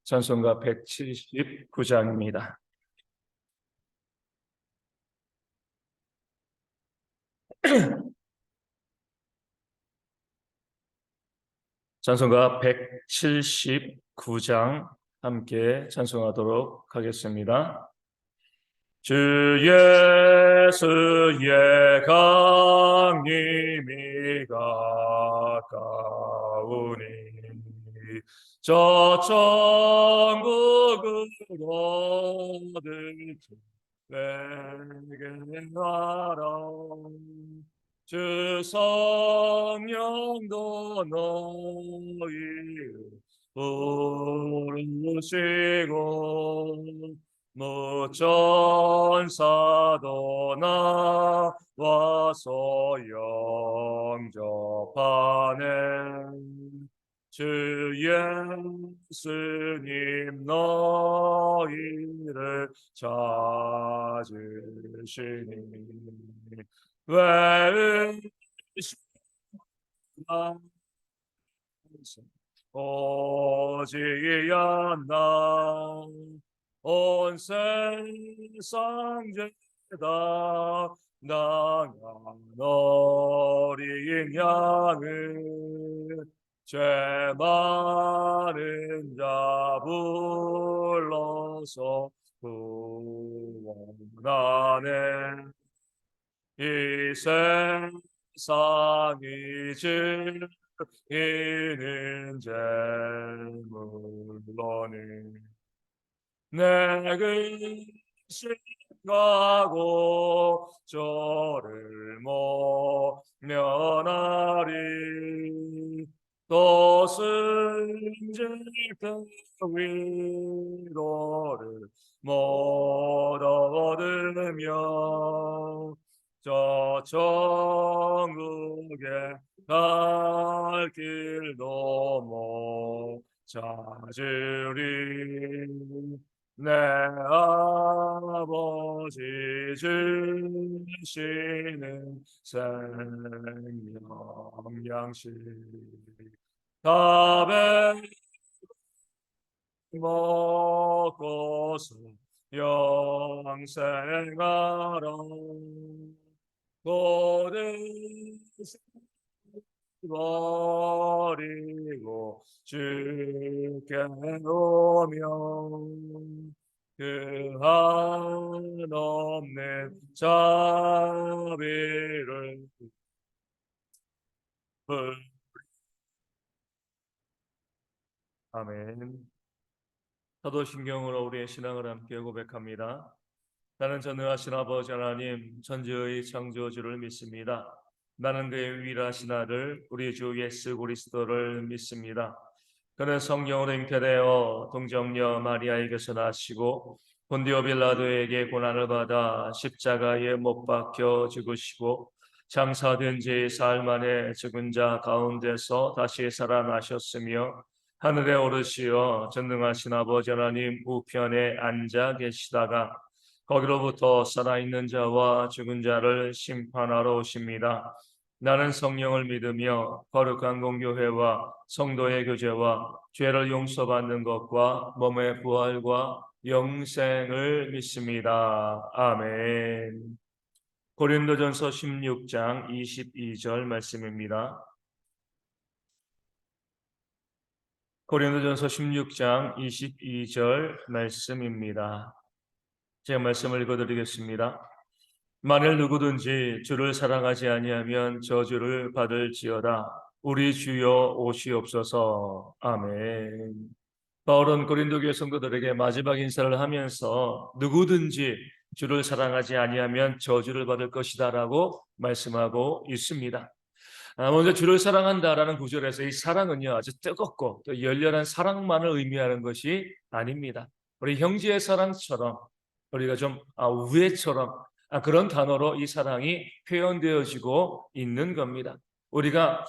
찬송가 179장입니다. 찬송가 179장 함께 찬송하도록 하겠습니다. 주 예수의 강림이 가까우니 저 천국으로 들지 내게 가라. 주 성령도 너희를 부르시고 무천사도 나와서 영접하네. 주 예수님 너희를 찾으시니 왜 오직 않나 온 세상 죄다 나간 어린 양을 죄 많은 자 불러서 구원하네. 이 세상이 즐기는 재물로는 내 근심하고 저를 모면하리. 또 승질 때 위로를 못 얻으며 저 천국에 갈 길도 못 찾으리. 내 아버지 주시는 생명 양식 답에 먹고서 영생하라. 고든 버리고 주께 오며 그 한없는 자비를 아멘. 사도신경으로 우리의 신앙을 함께 고백합니다. 나는 전능하신 아버지 하나님 천지의 창조주를 믿습니다. 나는 그의 유일하신 아들 우리 주 예수 그리스도를 믿습니다. 그는 성령으로 잉태되어 동정녀 마리아에게서 나시고 본디오 빌라도에게 고난을 받아 십자가에 못 박혀 죽으시고 장사된 지 사흘 만에 죽은 자 가운데서 다시 살아나셨으며 하늘에 오르시어 전능하신 아버지 하나님 우편에 앉아 계시다가 거기로부터 살아있는 자와 죽은 자를 심판하러 오십니다. 나는 성령을 믿으며 거룩한 공교회와 성도의 교제와 죄를 용서받는 것과 몸의 부활과 영생을 믿습니다. 아멘. 고린도전서 16장 22절 말씀입니다. 고린도전서 16장 22절 말씀입니다. 제가 말씀을 읽어드리겠습니다. 만일 누구든지 주를 사랑하지 아니하면 저주를 받을지어다. 우리 주여 오시옵소서. 아멘. 바울은 고린도 교회 성도들에게 마지막 인사를 하면서 누구든지 주를 사랑하지 아니하면 저주를 받을 것이다라고 말씀하고 있습니다. 먼저 주를 사랑한다라는 구절에서 이 사랑은요 아주 뜨겁고 또 열렬한 사랑만을 의미하는 것이 아닙니다. 우리 형제의 사랑처럼 우리가 좀 우애처럼 그런 단어로 이 사랑이 표현되어지고 있는 겁니다. 우리가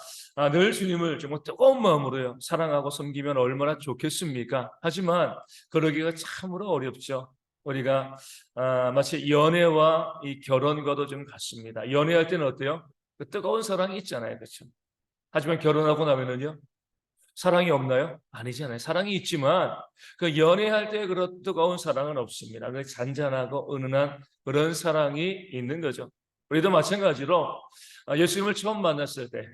늘 주님을 정말 뜨거운 마음으로요 사랑하고 섬기면 얼마나 좋겠습니까? 하지만 그러기가 참으로 어렵죠. 우리가 마치 연애와 이 결혼과도 좀 같습니다. 연애할 때는 어때요? 그 뜨거운 사랑이 있잖아요, 그렇죠? 하지만 결혼하고 나면은요 사랑이 없나요? 아니잖아요. 사랑이 있지만 그 연애할 때 그런 뜨거운 사랑은 없습니다. 그 잔잔하고 은은한 그런 사랑이 있는 거죠. 우리도 마찬가지로 예수님을 처음 만났을 때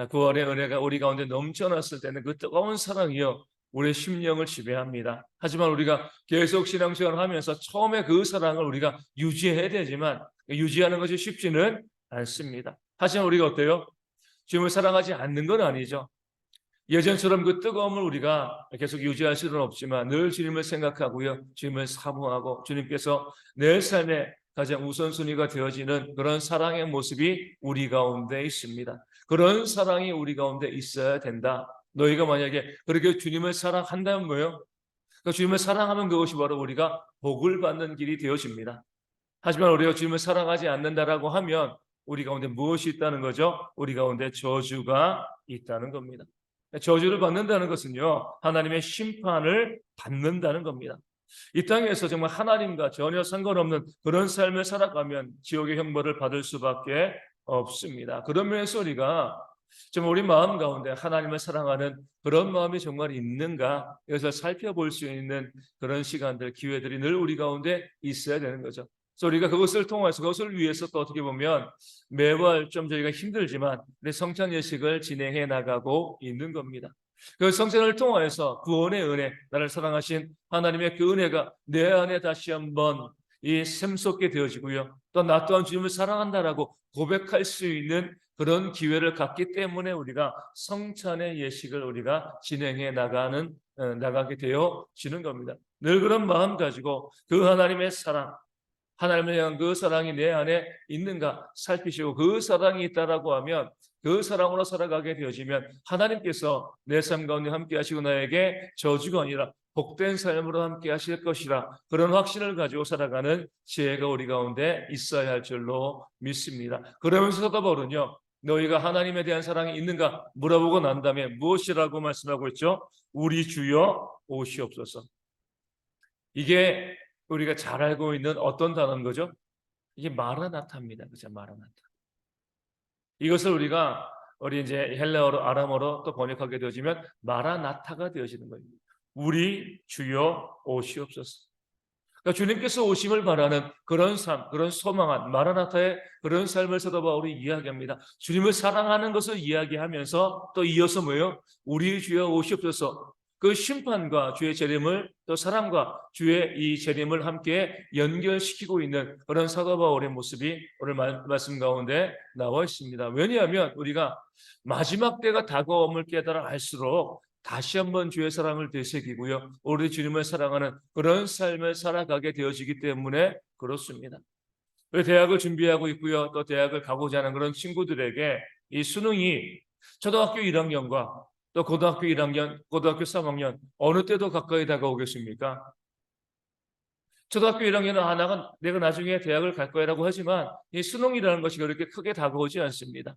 구원의 은혜가 우리 가운데 넘쳐났을 때는 그 뜨거운 사랑이요 우리의 심령을 지배합니다. 하지만 우리가 계속 신앙생활을 하면서 처음에 그 사랑을 우리가 유지해야 되지만 유지하는 것이 쉽지는 않습니다. 하지만 우리가 어때요? 주님을 사랑하지 않는 건 아니죠. 예전처럼 그 뜨거움을 우리가 계속 유지할 수는 없지만 늘 주님을 생각하고요. 주님을 사모하고 주님께서 내 삶의 가장 우선순위가 되어지는 그런 사랑의 모습이 우리 가운데 있습니다. 그런 사랑이 우리 가운데 있어야 된다. 너희가 만약에 그렇게 주님을 사랑한다면 뭐예요? 그 주님을 사랑하는 그것이 바로 우리가 복을 받는 길이 되어집니다. 하지만 우리가 주님을 사랑하지 않는다라고 하면 우리 가운데 무엇이 있다는 거죠? 우리 가운데 저주가 있다는 겁니다. 저주를 받는다는 것은요, 하나님의 심판을 받는다는 겁니다. 이 땅에서 정말 하나님과 전혀 상관없는 그런 삶을 살아가면 지옥의 형벌을 받을 수밖에 없습니다. 그런 면에서 우리가 정말 우리 마음 가운데 하나님을 사랑하는 그런 마음이 정말 있는가 이것을 살펴볼 수 있는 그런 시간들, 기회들이 늘 우리 가운데 있어야 되는 거죠. 그래서 우리가 그것을 통해서 그것을 위해서 또 어떻게 보면 매월 좀 저희가 힘들지만 우리 성찬 예식을 진행해 나가고 있는 겁니다. 그 성찬을 통해서 구원의 은혜, 나를 사랑하신 하나님의 그 은혜가 내 안에 다시 한번 이 샘솟게 되어지고요. 또 나 또한 주님을 사랑한다라고 고백할 수 있는 그런 기회를 갖기 때문에 우리가 성찬의 예식을 우리가 진행해 나가게 되어지는 겁니다. 늘 그런 마음 가지고 그 하나님의 사랑, 하나님을 향한 그 사랑이 내 안에 있는가 살피시고 그 사랑이 있다라고 하면 그 사랑으로 살아가게 되어지면 하나님께서 내 삶 가운데 함께 하시고 나에게 저주가 아니라 복된 삶으로 함께 하실 것이라 그런 확신을 가지고 살아가는 지혜가 우리 가운데 있어야 할 줄로 믿습니다. 그러면서 사도 바울은요. 너희가 하나님에 대한 사랑이 있는가 물어보고 난 다음에 무엇이라고 말씀하고 있죠? 우리 주여 오시옵소서. 이게 우리가 잘 알고 있는 어떤 단어인 거죠? 이게 마라나타입니다. 그죠? 마라나타. 이것을 우리 이제 헬라어로 아람어로 또 번역하게 되어지면 마라나타가 되어지는 거예요. 우리 주여 오시옵소서. 그러니까 주님께서 오심을 바라는 그런 삶, 그런 소망한 마라나타의 그런 삶을 사도 바울이 이야기합니다. 주님을 사랑하는 것을 이야기하면서 또 이어서 뭐예요? 우리 주여 오시옵소서. 그 심판과 주의 재림을 또 사랑과 주의 이 재림을 함께 연결시키고 있는 그런 사도 바울의 모습이 오늘 말씀 가운데 나와 있습니다. 왜냐하면 우리가 마지막 때가 다가옴을 깨달아 알수록 다시 한번 주의 사랑을 되새기고요. 우리 주님을 사랑하는 그런 삶을 살아가게 되어지기 때문에 그렇습니다. 대학을 준비하고 있고요. 또 대학을 가고자 하는 그런 친구들에게 이 수능이 초등학교 1학년과 또 고등학교 1학년, 고등학교 3학년 어느 때도 가까이 다가오겠습니까? 초등학교 1학년은 내가 나중에 대학을 갈 거야라고 하지만 이 수능이라는 것이 그렇게 크게 다가오지 않습니다.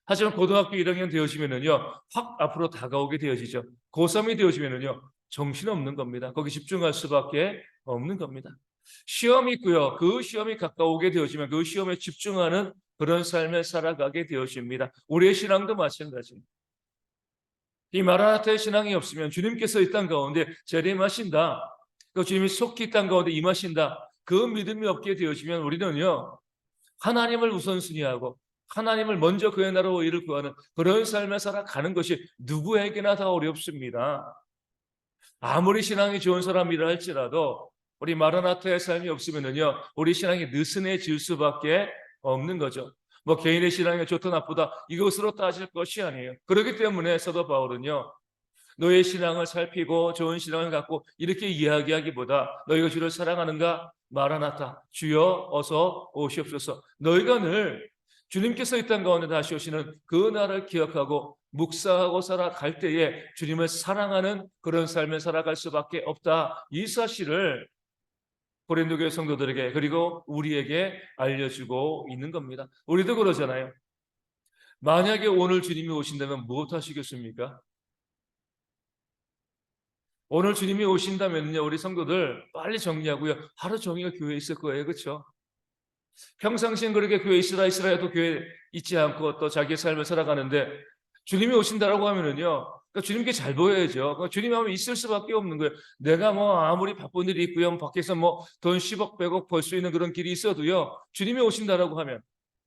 하지만 고등학교 1학년 되어지면은요, 확 앞으로 다가오게 되어지죠. 고3이 되어지면은요, 정신없는 겁니다. 거기 집중할 수밖에 없는 겁니다. 시험이 있고요. 그 시험이 가까우게 되어지면 그 시험에 집중하는 그런 삶을 살아가게 되어집니다. 우리의 신앙도 마찬가지입니다. 이 마라나타의 신앙이 없으면 주님께서 이 땅 가운데 재림하신다. 그 주님이 속히 이 땅 가운데 임하신다. 그 믿음이 없게 되어지면 우리는요. 하나님을 우선순위하고 하나님을 먼저 그의 나라와 의를 구하는 그런 삶을 살아가는 것이 누구에게나 다 어렵습니다. 아무리 신앙이 좋은 사람이라 할지라도 우리 마라나타의 삶이 없으면요 우리 신앙이 느슨해질 수밖에 없는 거죠. 뭐 개인의 신앙이 좋다 나쁘다 이것으로 따질 것이 아니에요. 그렇기 때문에 사도 바울은요 너의 신앙을 살피고 좋은 신앙을 갖고 이렇게 이야기하기보다 너희가 주를 사랑하는가? 마라나타 주여 어서 오시옵소서. 너희가 늘 주님께서 이 땅 가운데 다시 오시는 그 날을 기억하고 묵상하고 살아갈 때에 주님을 사랑하는 그런 삶을 살아갈 수밖에 없다. 이 사실을 고린도 교회 성도들에게 그리고 우리에게 알려주고 있는 겁니다. 우리도 그러잖아요. 만약에 오늘 주님이 오신다면 무엇 하시겠습니까? 오늘 주님이 오신다면요, 우리 성도들 빨리 정리하고요. 하루 종일 교회에 있을 거예요. 그렇죠? 평상시엔 그렇게 교회에 있으라 해도 교회에 있지 않고 또 자기의 삶을 살아가는데 주님이 오신다라고 하면은요, 그러니까 주님께 잘 보여야죠. 그러니까 주님 하면 있을 수밖에 없는 거예요. 내가 뭐 아무리 바쁜 일이 있고요, 밖에서 뭐 돈 10억, 100억 벌 수 있는 그런 길이 있어도요, 주님이 오신다라고 하면,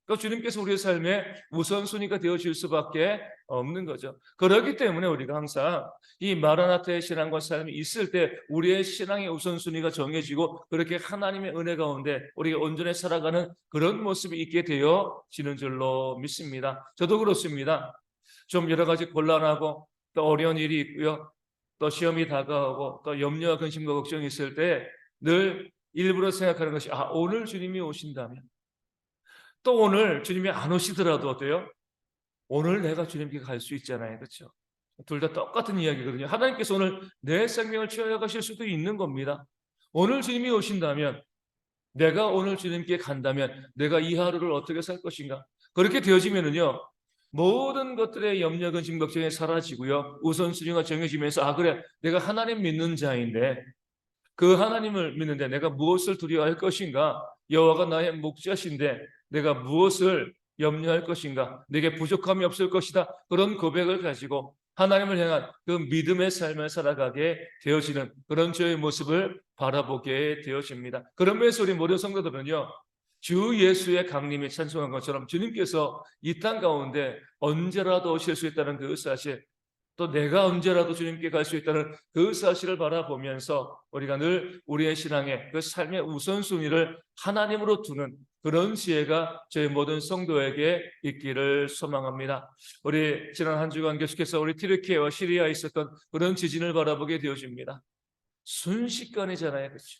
그러니까 주님께서 우리의 삶의 우선순위가 되어질 수밖에 없는 거죠. 그렇기 때문에 우리가 항상 이 마라나타의 신앙과 삶이 있을 때 우리의 신앙의 우선순위가 정해지고 그렇게 하나님의 은혜 가운데 우리가 온전히 살아가는 그런 모습이 있게 되어지는 줄로 믿습니다. 저도 그렇습니다. 좀 여러 가지 곤란하고 또 어려운 일이 있고요. 또 시험이 다가오고 또 염려와 근심과 걱정이 있을 때 늘 일부러 생각하는 것이, 오늘 주님이 오신다면, 또 오늘 주님이 안 오시더라도 어때요? 오늘 내가 주님께 갈 수 있잖아요. 그렇죠? 둘 다 똑같은 이야기거든요. 하나님께서 오늘 내 생명을 취하여 가실 수도 있는 겁니다. 오늘 주님이 오신다면, 내가 오늘 주님께 간다면 내가 이 하루를 어떻게 살 것인가? 그렇게 되어지면은요, 모든 것들의 염려, 근심, 걱정이 사라지고요, 우선순위가 정해지면서, 그래, 내가 하나님 믿는 자인데 그 하나님을 믿는데 내가 무엇을 두려워할 것인가? 여호와가 나의 목자신데 내가 무엇을 염려할 것인가? 내게 부족함이 없을 것이다. 그런 고백을 가지고 하나님을 향한 그 믿음의 삶을 살아가게 되어지는 그런 저의 모습을 바라보게 되어집니다. 그런 면에서 우리 모든 성도들은요, 주 예수의 강림이 찬송한 것처럼 주님께서 이 땅 가운데 언제라도 오실 수 있다는 그 사실, 또 내가 언제라도 주님께 갈 수 있다는 그 사실을 바라보면서 우리가 늘 우리의 신앙의 그 삶의 우선순위를 하나님으로 두는 그런 지혜가 저희 모든 성도에게 있기를 소망합니다. 우리 지난 한 주간 계속해서 우리 튀르키예와 시리아에 있었던 그런 지진을 바라보게 되어집니다. 순식간이잖아요. 그렇죠?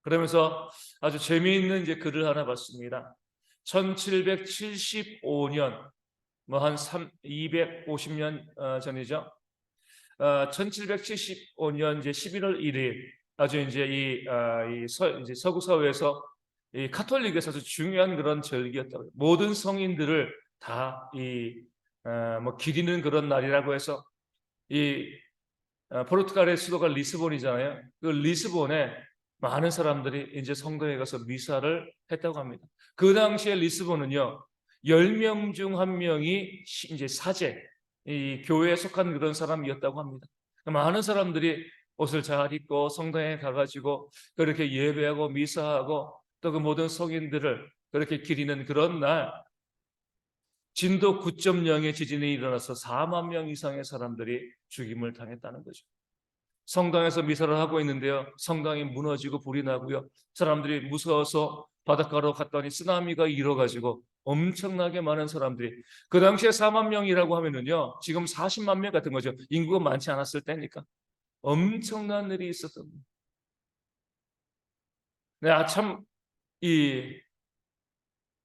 그러면서 아주 재미있는 이제 글을 하나 봤습니다. 1775년, 뭐 한 250년 전이죠. 1775년 이제 11월 1일, 아주 이제 이제 서구 사회에서 이 카톨릭에서 아주 중요한 그런 절기였다고요. 모든 성인들을 다 뭐 기리는 그런 날이라고 해서 이 포르투갈의 수도가 리스본이잖아요. 그 리스본에 많은 사람들이 이제 성당에 가서 미사를 했다고 합니다. 그 당시에 리스본은요, 10명 중 1명이 이제 사제, 이 교회에 속한 그런 사람이었다고 합니다. 많은 사람들이 옷을 잘 입고 성당에 가가지고 그렇게 예배하고 미사하고 또 그 모든 성인들을 그렇게 기리는 그런 날, 진도 9.0의 지진이 일어나서 4만 명 이상의 사람들이 죽임을 당했다는 거죠. 성당에서 미사를 하고 있는데요, 성당이 무너지고 불이 나고요, 사람들이 무서워서 바닷가로 갔더니 쓰나미가 일어가지고 엄청나게 많은 사람들이, 그 당시에 4만 명이라고 하면은요, 지금 40만 명 같은 거죠. 인구가 많지 않았을 때니까 엄청난 일이 있었던 거예요. 네, 참,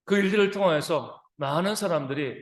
그 일들을 통해서 많은 사람들이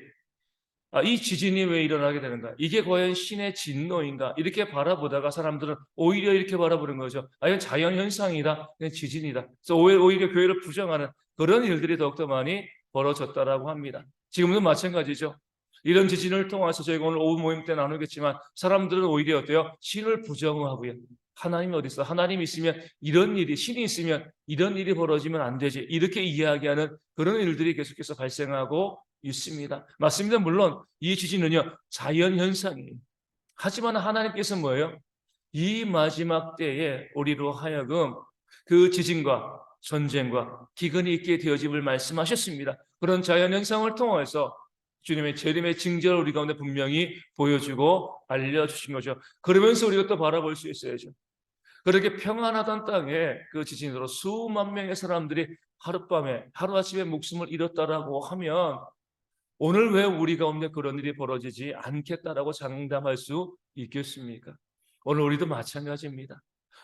이 지진이 왜 일어나게 되는가? 이게 과연 신의 진노인가? 이렇게 바라보다가 사람들은 오히려 이렇게 바라보는 거죠. 이건 자연현상이다. 이건 지진이다. 그래서 오히려 교회를 부정하는 그런 일들이 더욱더 많이 벌어졌다라고 합니다. 지금도 마찬가지죠. 이런 지진을 통해서 저희가 오늘 오후 모임 때 나누겠지만 사람들은 오히려 어때요? 신을 부정하고요. 하나님이 어디 있어? 하나님이 있으면 이런 일이, 신이 있으면 이런 일이 벌어지면 안 되지. 이렇게 이야기하는 그런 일들이 계속해서 발생하고 있습니다. 맞습니다. 물론 이 지진은요, 자연현상이에요. 하지만 하나님께서 뭐예요? 이 마지막 때에 우리로 하여금 그 지진과 전쟁과 기근이 있게 되어짐을 말씀하셨습니다. 그런 자연현상을 통해서 주님의 재림의 징조를 우리 가운데 분명히 보여주고 알려주신 거죠. 그러면서 우리가 또 바라볼 수 있어야죠. 그렇게 평안하던 땅에 그 지진으로 수만 명의 사람들이 하룻밤에, 하루아침에 목숨을 잃었다라고 하면 오늘 왜 우리 가운데 그런 일이 벌어지지 않겠다라고 장담할 수 있겠습니까? 오늘 우리도 마찬가지입니다.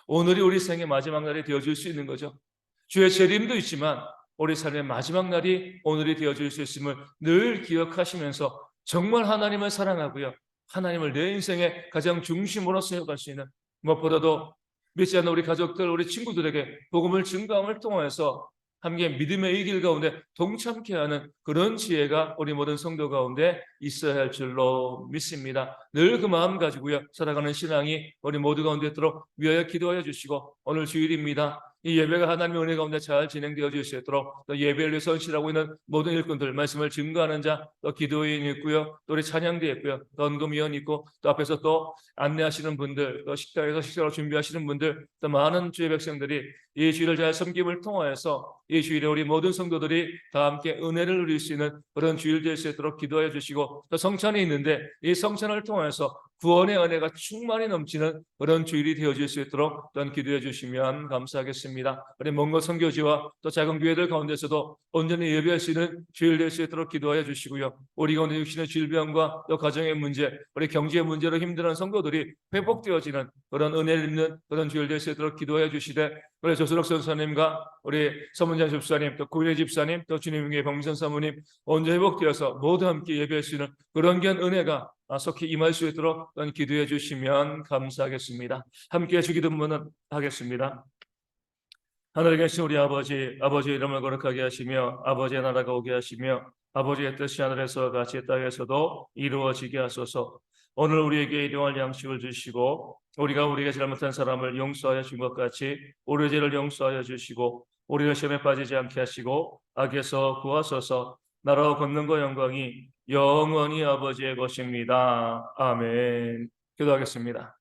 오늘이 우리 생의 마지막 날이 되어줄 수 있는 거죠. 주의 재림도 있지만 우리 삶의 마지막 날이 오늘이 되어줄 수 있음을 늘 기억하시면서 정말 하나님을 사랑하고요, 하나님을 내 인생의 가장 중심으로 세워갈 수 있는, 무엇보다도 믿지 않는 우리 가족들, 우리 친구들에게 복음을 증거함을 통해서 함께 믿음의 이 길 가운데 동참케 하는 그런 지혜가 우리 모든 성도 가운데 있어야 할 줄로 믿습니다. 늘 그 마음 가지고요, 살아가는 신앙이 우리 모두 가운데 있도록 위하여 기도하여 주시고, 오늘 주일입니다. 이 예배가 하나님의 은혜 가운데 잘 진행되어질 수 있도록 또 예배를 위해 선실하고 있는 모든 일꾼들, 말씀을 증거하는 자, 또 기도인이 있고요, 또 우리 찬양대 있고요, 또 언금위원 있고, 또 앞에서 또 안내하시는 분들, 또 식당에서 식사를 준비하시는 분들, 또 많은 주의 백성들이 이 주일을 잘 섬김을 통하여서 이 주일에 우리 모든 성도들이 다 함께 은혜를 누릴 수 있는 그런 주일 될 수 있도록 기도해 주시고, 또 성찬이 있는데 이 성찬을 통해서 구원의 은혜가 충만히 넘치는 그런 주일이 되어질 수 있도록 또한 기도해 주시면 감사하겠습니다. 우리 먼 곳 선교지와 또 작은 교회들 가운데서도 온전히 예배할 수 있는 주일 될 수 있도록 기도하여 주시고요. 우리 가운데 육신의 질병과 또 가정의 문제, 우리 경제의 문제로 힘들어하는 성도들이 회복되어지는 그런 은혜를 입는 그런 주일 될 수 있도록 기도해 주시되, 우리 조수록 선사님과 우리 서문장 집사님, 또 구일의 집사님, 또 주님의 병선 사모님 온전히 회복되어서 모두 함께 예배할 수 있는 그런 귀한 은혜가 속히 임할 수 있도록 기도해 주시면 감사하겠습니다. 함께 주기도문은 하겠습니다. 하늘에 계신 우리 아버지, 아버지의 이름을 거룩하게 하시며 아버지의 나라가 오게 하시며 아버지의 뜻이 하늘에서 같이 땅에서도 이루어지게 하소서. 오늘 우리에게 일용할 양식을 주시고 우리가 우리에게 잘못한 사람을 용서하여 준 것 같이 우리 죄를 용서하여 주시고 우리를 시험에 빠지지 않게 하시고 악에서 구하소서. 나라와 권능과 영광이 영원히 아버지의 것입니다. 아멘. 기도하겠습니다.